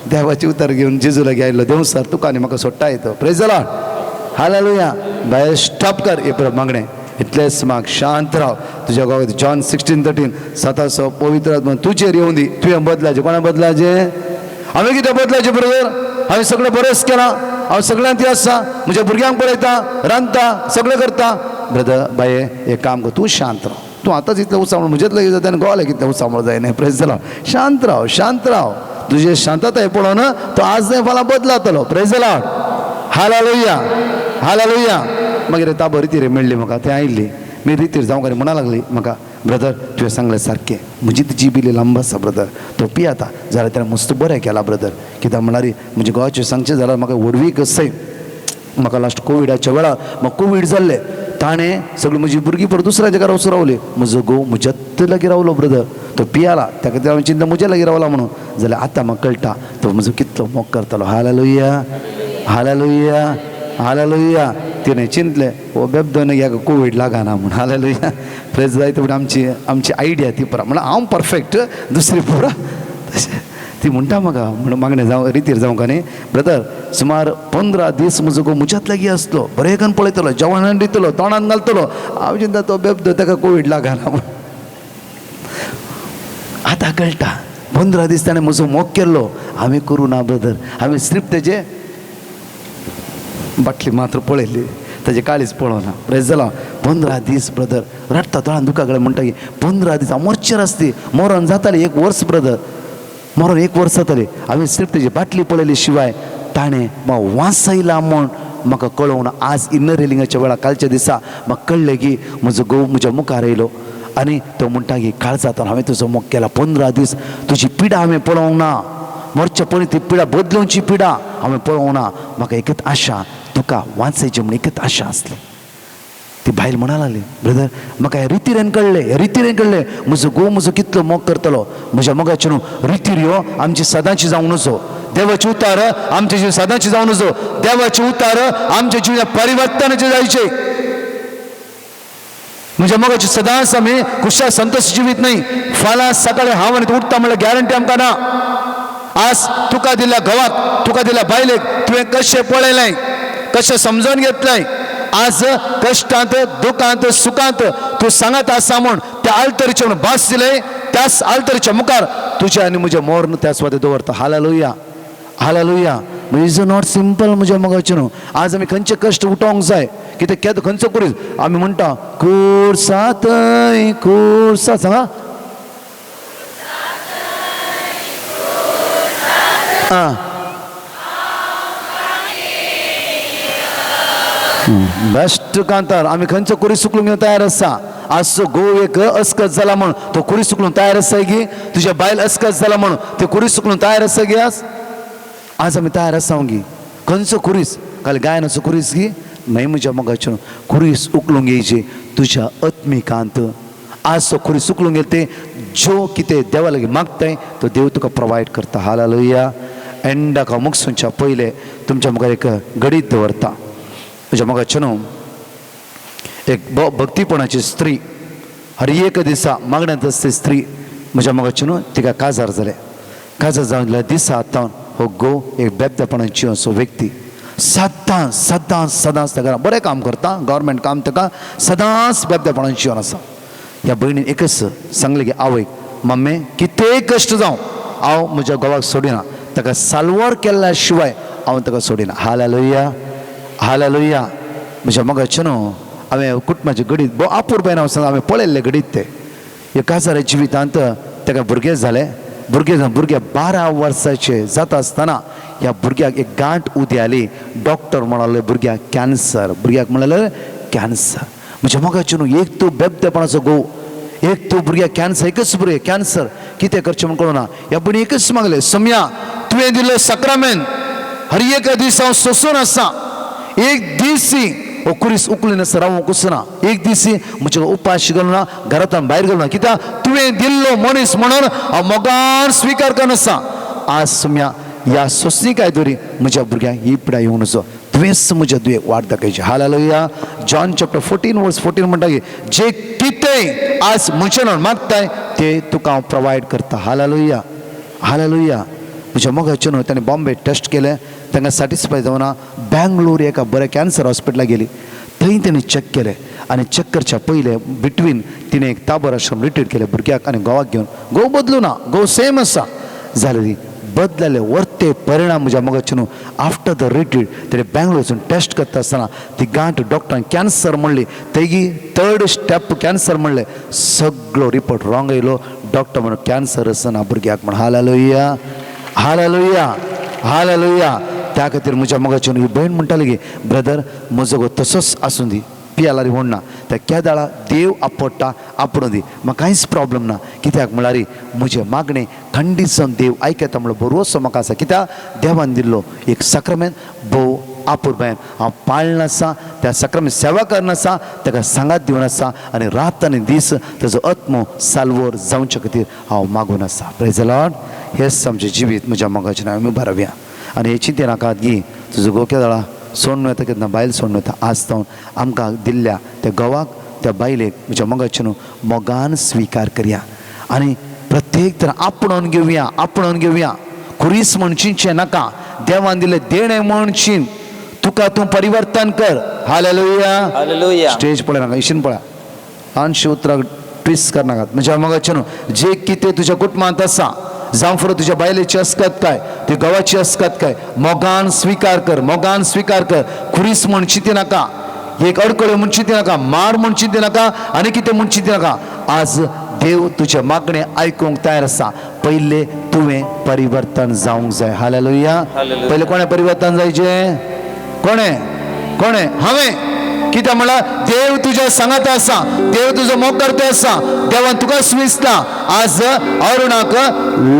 देवाचे उतार घेवन जेजू लागीं आयलो देव सर तुका आनी म्हाका सोडटा येतो प्रेज जालो हालेलुया बाय स्टॉप कर हे परत मागणें इतलेंच माग शांत राव तुज्या गांवांत जॉन 16:13 सतासो पवित्र आत्मा तुजेर येवं दी तुवें बदलाचें कोणा बदलाचें हांवें कितें बदलाचें ब्रदर हांवें सगळें बरेंच केलां हांव सगळ्यांत ती आसा म्हज्या भुरग्यांक पळयता रांदता सगळें करता ब्रदर बाये एक काम कर तूं शांत राव तूं आतांच इतलें उसावळ म्हजेच लागीं जाता आनी गोवाले कितलें उसावळ जायना प्रेज जालो शांत राव तुजे शांतताय पळोवन तो आज नाही फाल्यां बदलातलो प्रेज जालो हालेलुया मागीर ताबो रितीर मेळ्ळी म्हाका थंय आयिल्ली मी रितीर जावं काय म्हणा लागली म्हाका ब्रदर तुवें सांगलें सारकें म्हजी ती जीब इल्ली लांब आसा ब्रदर तो पियाता जाल्यार ताणें मस्त बरें केलां ब्रदर कित्याक म्हणारी म्हणजे गोंयाचें सांगचें जाल्यार म्हाका व्हडवीक सय म्हाका लास्ट कोविडाच्या वेळार म्हाका कोवीड जाल्लें ताणें सगळीं म्हजी भुरगीं परत दुसऱ्या जाग्यार वचून रावली म्हजो घोव म्हज्याच लागीं रावलो ब्रदर तो पियाला त्या खातीर हांवें चिंतलें म्हज्या लागीं रावला म्हणून जाल्यार आतां म्हाका कळटा तो म्हजो कितलो मोग करतालो हालेलुया तिणें चिंतलें हो बेबदोन ह्या कोवीड लागना म्हूण हालेलुया प्रेज जायते पूण आमची आयडिया ती पुरा म्हणल्यार हांव परफेक्ट दुसरी पुरा तशें ती म्हणटा म्हाका म्हणून मागणें जावं रितीर जावं का न्ही ब्रदर सुमार 15 दीस म्हजो घोव म्हज्याच लागीं आसलो बरें करून पळयतलो जेवणान दितलो तोंडान घालतलो हांव चिंता तो बेबदो ताका कोवीड लागना म्हूण आतां कळटा 15 दीस ताणें म्हजो मोग केल्लो हांवें करूं ना ब्रदर हांवें सिर्फ तेजे बाटली मात्र पळयली ताजे काळीच पळोवना प्रेज जालो 15 दीस ब्रदर रडता दोळान दुखा कडेन म्हणटा की 15 दीस हांव मरचेर आसती मरण जाताली 1 वर्स ब्रदर मरण 1 वर्स जाताली हांवें सिर्फ तेजी बाटली पळयली शिवाय ताणें म्हाका वास आयला म्हूण म्हाका कळोवना आज इन्नर रिलिंगाच्या वेळार कालच्या दिसा म्हाका कळ्ळें की म्हजो घोव म्हज्या मुखार येयलो आनी तो म्हणटा की काळ जाता हांवें तुजो मोग केला 15 दीस तुजी पिडा हांवें पळोवंक ना मरच्या पळय ती पिडा बदलूंची पिडा हांवें पळोवंक ना म्हाका एकच आशा तुका वाचयचें म्हूण एकच आशा आसली ती भायल म्हणा लागली ब्रदर म्हाका ह्या रितीरेन कळ्ळें म्हजो घोव म्हजो कितलो मोग करतलो म्हज्या मोगाचे न्हू रितीर ह्यो आमची सदांची जावं नजो देवाचे उतार आमचे जीव सदांची जावं नजो देवाचे उतार आमच्या जिवनात परिवर्तनाचे जायचे म्हज्या मोगाचे सदांच आमी खुशाल संतोष जिवीत न्ही फाल्यां सकाळी हांव आनी तूं उठता म्हणल्यार गॅरंटी आमकां ना आज तुका दिल्या घोवाक तुका दिल्या बायलेक तुवें कशें पळयलें कशें समजून घेतलें आज कश्टांत दुखांत सुखांत तूं सांगत आसा म्हूण त्या आल्तरीचे म्हूण भास दिलें त्याच आल्तरीच्या मुखार तुजें आनी म्हजें मोर्न त्या सुवातेर दवरता हालेलुया इज नॉट सिंपल म्हज्या मोगाचें न्हू आज आमी खंयचे कश्ट उठोवंक जाय कितें केद खंयचो करीत आमी म्हणटा खुर्सात सांगा बेस्ट कांतार आमी खंयचो कुरी सुकलूंक घेवन तयार आसा आज घोव एक अस्कत जाला म्हण तो कुरी सुकलूंक तयार आसा गी तुज्या बायल अस्कत जाला म्हण ते कुरी सुकलूंक तयार आसा गी आज आमी तयार आसा गी खंयचो कुरीस खाली गायनाचो कुरीस गी न्हय म्हज्या मोगाचें कुरीस उकलूंक येयची तुज्या आत्मिकांत आज तो कुरी सुकलूंक येता ते जो कितें देवा लागीं मागताय तो देव तुका प्रोवायड करता हालेलुया एंडाक हांव मुगसूनच्या पयलें तुमच्या मुखार एक घडीत दवरता म्हज्या मोगाचें न्हू एक भक्तीपणाची स्त्री हर एक दिसा मागण्यांत आसता स्त्री म्हज्या मोगाचें न्हू तिका काजार जालें काजार जावन दिसा आतां हो घोव एक बेबदापणाची असो व्यक्ती सदांच सदांच सदांच त्या घरान बरें काम करता, गव्हर्मेंट काम ताका सदांच बेबदेपणान जिवन आसा. ह्या भयणीन एकच सांगलें की आवयक, मम्मे कितेंय कश्ट जावं हांव म्हज्या घोवाक सोडिना, ताका साल्वार केल्ल्या शिवाय हांव ताका सोडिना. Hallelujah hallelujah. म्हज्या मोगाचें न्हू, हांवें कुटुंबाचे घडीत भोव आपुरबायन हांव हांवें पळयल्ले घडीत ते ह्या काजाऱ्या जिवितांत ताका भुरगें जालें. भुरगें जावन भुरगे 12 वर्साचे जाता आसतना ह्या भुरग्याक एक गांठ उदेली. डॉक्टर म्हणाले भुरग्याक कॅन्सर, भुरग्याक म्हणाले कॅन्सर. म्हज्या मोगाचें न्हू, एक तूं बेबदेपणाचो घोव, एक तूं भुरग्याक कॅन्सर, एकच भुरगें कॅन्सर, कितें करचें म्हण कळना. ह्या भयणी एकच मागलें, सम्या तुवें दिल्लो सक्रमेंट हर एक दीस हांव सोंसून आसा, एक दिसी हो कुरीस उकळून आसा रावूंक उसना, एक दिसी म्हजे उपास घालूं ना, घरांतल्यान भायर घालूं ना, कित्याक तुवें दिल्लो मनीस म्हणून हांव मोगान स्विकार करन आसा. आज सम्या ह्या सोंसणीकाय दोरी म्हज्या भुरग्यांक ही पिडा येवं नजो, तुवेंच म्हज्या दुयेक वाट दाखयची. हालेलुया. जॉन चॅप्टर 14:14 म्हणटा की जे कितेंय आज म्हजे नांवान मागताय ते तुका हांव प्रोवायड करता. Hallelujah hallelujah. म्हज्या मोगाचें न्हू, ताणें बॉम्बे टेस्ट केलें, तांकां सॅटिस्फाय जावना. बँगलोर एका बऱ्या कॅन्सर हॉस्पिटलाक गेली, थंय ताणें चॅक केलें आनी चॅक करच्या पयलें बिटवीन तिणें एक ताबर आश्रम रिट्रीट केलें भुरग्याक आनी घोवाक घेवन. घोव बदलू ना, घोव सेम आसा. जाल्यार बदलले वर्ते परिणाम म्हज्या मोगाचें न्हू. आफ्टर द रिट्रीट ताणें बँगलोर वचून टेस्ट करता आसतना ती गांठ डॉक्टरान कॅन्सर म्हणली, तेगी 3rd स्टेप कॅन्सर म्हणलें. सगळो रिपोर्ट रॉंग येयलो. डॉक्टर म्हणून कॅन्सर आसना भुरग्याक म्हण. Hallelujah hallelujah hallelujah. त्या खातीर म्हज्या मोगाचें ही भयण म्हणटाली की ब्रदर म्हजो घोव तसोच आसूं दी, पियालारी म्हणना, त्या केदाळा देव आपडटा आपूण दी, म्हाका कांयच प्रॉब्लेम ना. कित्याक म्हळ्यार म्हजें मागणें खंडीत जावन देव आयकता म्हणून भरवोसो म्हाका आसा. कित्याक देवान दिल्लो एक सक्रमेंट भोव आपुरबायन हांव पाळन आसा, त्या सक्रमेंट सेवा करन आसा, ताका सांगात दिवन आसा आनी रात आनी दीस ताजो आत्मो साल्वोर जावचे खातीर हांव मागून आसा. Praise the Lord. हेंच आमचें जिवीत म्हज्या मोगाचें नांव. आमी बारवया आनी हे चिंते नाकात गी तुजो घोव केदाळा सोडून वता केन्ना बायल सोडून वता. आज जावन आमकां दिल्ल्या त्या घोवाक त्या बायलेक म्हज्या मोगाचें न्हू मोगान स्विकार करया आनी प्रत्येक तर आपणून घेवया आपणून घेवया. खुरीस म्हण चिंतचें नाका, देवान दिलें देणें म्हण चिंत, तुका तूं परिवर्तन कर. Hallelujah hallelujah. स्टेज पळय नाका, इशीन पळय, अंश उतराक ट्विस्ट करनाकात. म्हज्या मोगाचें न्हू जे कितें तुज्या कुटुंबांत आसा, जावं फुडें तुज्या बायलेची आसकत काय, ती घोवाची आसकत काय, मोगान स्विकार कर, मोगान स्विकार कर. खुरीस म्हण चिंती नाका, एक अडकळ्यो म्हण चिंती नाका, मार म्हण चिंती नाका, आनी कितें म्हण चिंती नाका. आज देव तुजें मागणें आयकूंक तयार आसा. पयलें तुवें परिवर्तन जावंक जाय. हालेलुया. हालेलुया. पयलें कोणें परिवर्तन जायचें? कोणें? हांवें. कित्याक म्हळ्यार देव तुज्या सांगात आसा, देव तुजो मोग करता आसा. देवान तुका विसता आज अरुणाक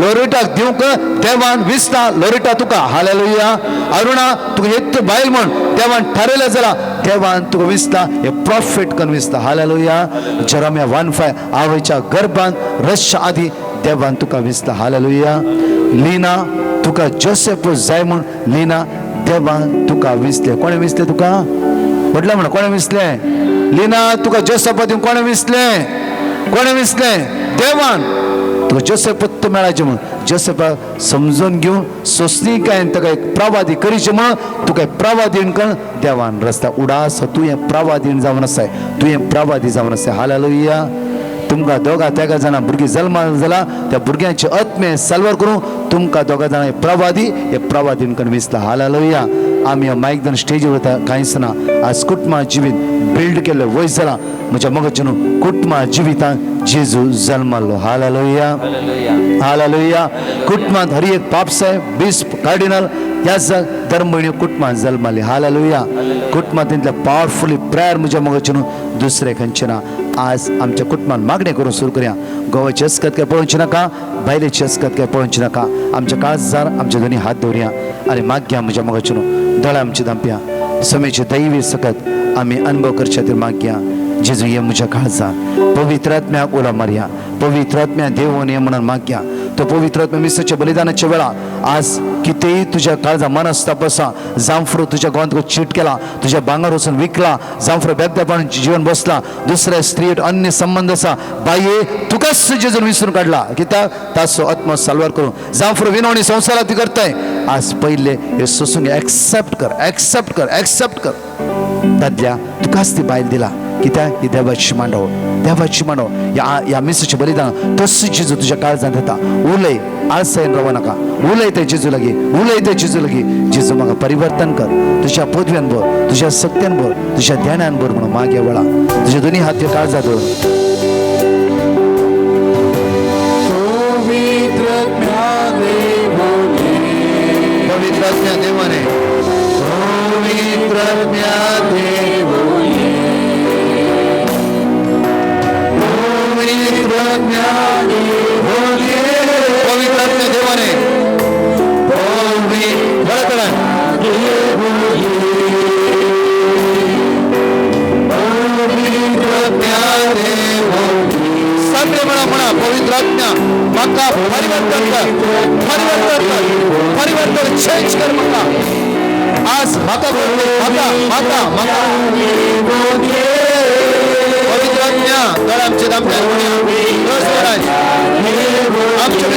लोरिटाक दिवंक, देवान विसता लोरिटा तुका. हालेलुया. अरुणा तुका एक बायल म्हण देवान थारयलें जाल्यार देवान तुका विसता, हे प्रॉफिट करून विसता. हालेलुया. जेरेमिया 1:5 आवयच्या गर्भांत रसच्या आदी देवान तुका विसता. हालेलुया. लिना तुका जोसेफ जाय म्हण लिना देवान तुका विसलें. कोणें विसलें तुका? म्हटलं म्हणा कोणें विसलें? लिना तुका जोसेफा दिवंक कोणें विसलें? कोणें विसलें? देवान. तुका जोसेफ मेळाचें म्हण जोसेफाक समजून घेवन सोंसणीकायेन ताका एक प्रवादी करीचें म्हण तुका प्रवादीण करून देवान रस्ता उडास. तुवें प्रवादीण जावन आसाय, तुवें प्रवादी जावन आसाय. हालेलुया. तुमकां दोगा तेगा जाणां भुरगीं जल्माक जाला, त्या भुरग्यांचे आत्मे साल्वार करूं तुमकां दोगा जाणां प्रवादी हे प्रवादीण करून विसला. हालेलुया. आमी मायक दोन स्टेजीर वता कांयच ना. आज कुटुंबा जिवीत बिल्ड केल्लें वयस जाला. म्हज्या मोगाचें न्हू कुटुंबा जिवितांत जेजू जल्मलो. Hallelujah hallelujah. कुटुंबांत हर एक पापसाय बिस्प कार्डिनल ह्या धर्म भयण्यो कुटुंबांत जल्माली. हालेलुया. कुटुंबांत इतलें पावरफुली प्रेयर म्हज्या मोगाचें न्हू दुसरें खंयचें ना. आज आमच्या कुटुंबांत मागणें करून सुरू करया. घोवाची अस्कत काय पळोवची नाका, बायलेची अस्कत काय पळोवची नाका. आमच्या काळजार आमचे दोनी हात दवरया आनी मागया म्हज्या मोगाचें न्हू दोळ्या आमची दांपया. समेचे दैवी सकत आमी अनुभव करचे खातीर मागया. जेजू ये म्हज्या काळजांत पवित्र आत्म्याक उलो मारया, पवित्र आत्म्या देवून ये म्हणून मागया. तो पवित्र आत्मा मिसाच्या बलिदानाच्या वेळा आज कितेही तुझ्या काळजा मन असता बसा जांफरो तुझ्या गोंत चीट केला तुझ्या भांगर वचून विकला जांफरो बेगदेपण जीवन बसला दुसऱ्या स्त्रीट अन्य संबंध असा बाये तुकाच जेजून विसरून काढला कित्याक तासो आत्मा साल्वार करून जांफरो विनवणी संसारात ती करताय आज पहिले हे सोसून एक्सेप्ट कर दादल्या तुकाच ती बायल दिला कित्याक ही देवाची मांडव या मिसाचे बलिदान तस जेजू तुझ्या काळजांत येता उलय आळसायन राव नाका उलय ते जेजू लागी जेजू म्हाका परिवर्तन कर तुझ्या पदव्यान भर तुझ्या सत्यान भर तुझ्या ध्यानान भर म्हणून मागे वेळा तुझे दोन्ही हात ह्या काळजात दवर पवित्र देवाने मक्का परिवर्तन चेंज कर मक्का आज मक्का पवित्र आत्म्या तर आमचे स्वराज आमच्या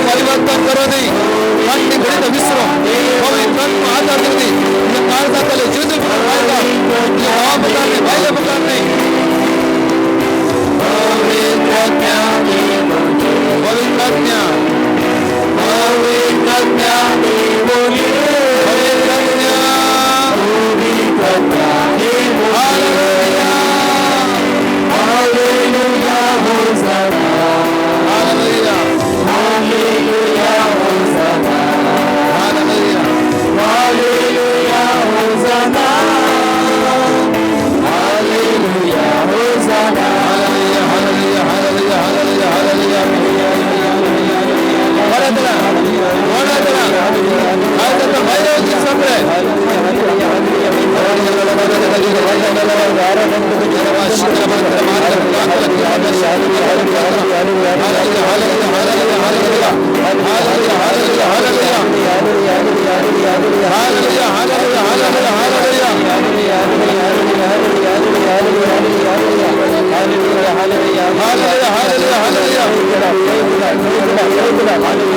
परिवर्तन करो नहीं विसरो पवित्र आधार Hallelujah.